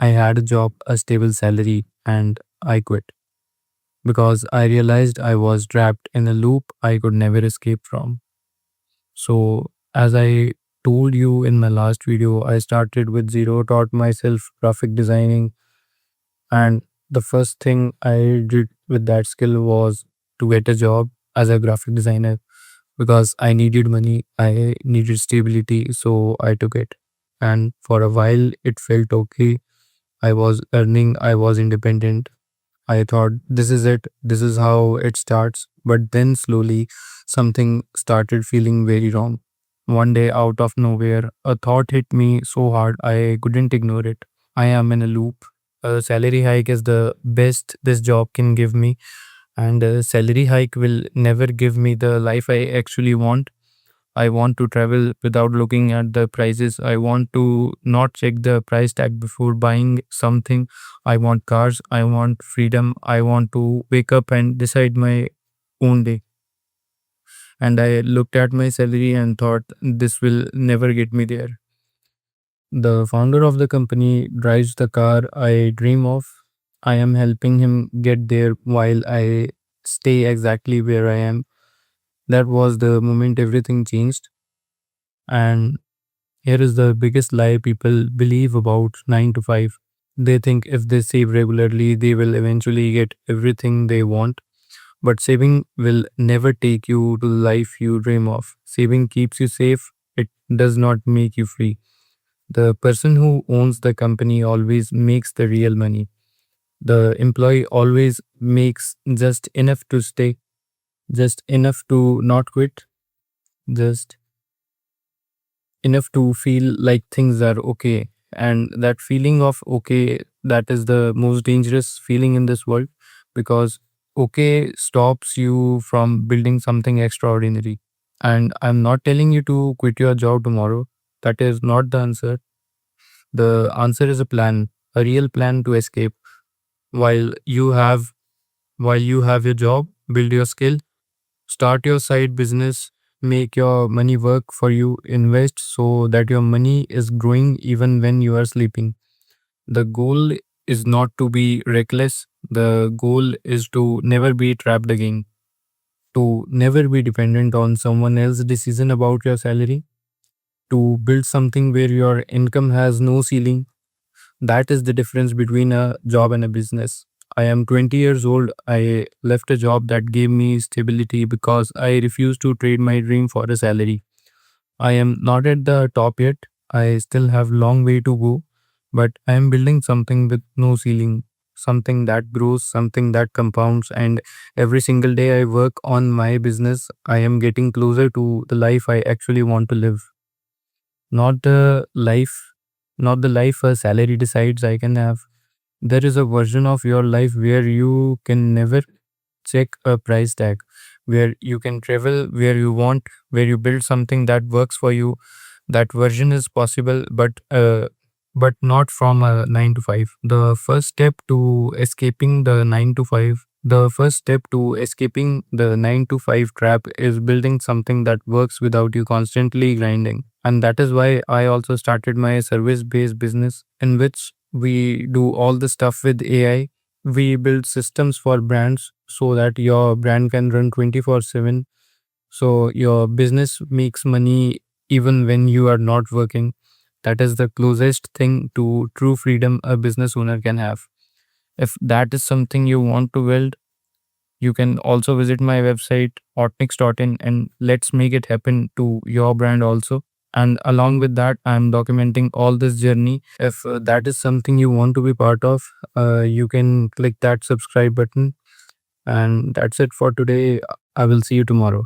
I had a job, a stable salary, and I quit because I realized I was trapped in a loop I could never escape from. So, as I told you in my last video, I started with zero, taught myself graphic designing, and the first thing I did with that skill was to get a job as a graphic designer because I needed money, I needed stability, so I took it. And for a while, it felt okay. I was earning, I was independent. I thought this is it, this is how it starts. But then slowly, something started feeling very wrong. One day, out of nowhere, a thought hit me so hard I couldn't ignore it. I am in a loop. A salary hike is the best this job can give me, and a salary hike will never give me the life I actually want. I want to travel without looking at the prices. I want to not check the price tag before buying something. I want cars. I want freedom. I want to wake up and decide my own day. And I looked at my salary and thought, this will never get me there. The founder of the company drives the car I dream of. I am helping him get there while I stay exactly where I am. That was the moment everything changed. And here is the biggest lie people believe about 9 to 5. They think if they save regularly, they will eventually get everything they want. But saving will never take you to the life you dream of. Saving keeps you safe, it does not make you free. The person who owns the company always makes the real money. The employee always makes just enough to stay, just enough to not quit, just enough to feel like things are okay. And that feeling of okay, that is the most dangerous feeling in this world because okay stops you from building something extraordinary. And I'm not telling you to quit your job tomorrow. That is not the answer. The answer is a plan, a real plan to escape. While you have while you have your job, build your skill, start your side business, make your money work for you, invest so that your money is growing even when you are sleeping. The goal is not to be reckless, the goal is to never be trapped again, to never be dependent on someone else's decision about your salary, to build something where your income has no ceiling. That is the difference between a job and a business. I am 20 years old. I left a job that gave me stability because I refused to trade my dream for a salary. I am not at the top yet. I still have long way to go, but I am building something with no ceiling, something that grows, something that compounds, and every single day I work on my business, I am getting closer to the life I actually want to live. Not the life not the life a salary decides I can have. There is a version of your life where you can never check a price tag, where you can travel where you want, where you build something that works for you. That version is possible, but not from a 9 to 5. The first step to escaping the 9 to 5 trap is building something that works without you constantly grinding. And that is why I also started my service based business, in which we do all the stuff with AI. We build systems for brands so that your brand can run 24/7. So your business makes money even when you are not working. That is the closest thing to true freedom a business owner can have. If that is something you want to build, you can also visit my website, hotmix.in, and let's make it happen to your brand also. And along with that, I'm documenting all this journey. If that is something you want to be part of, you can click that subscribe button. And that's it for today. I will see you tomorrow.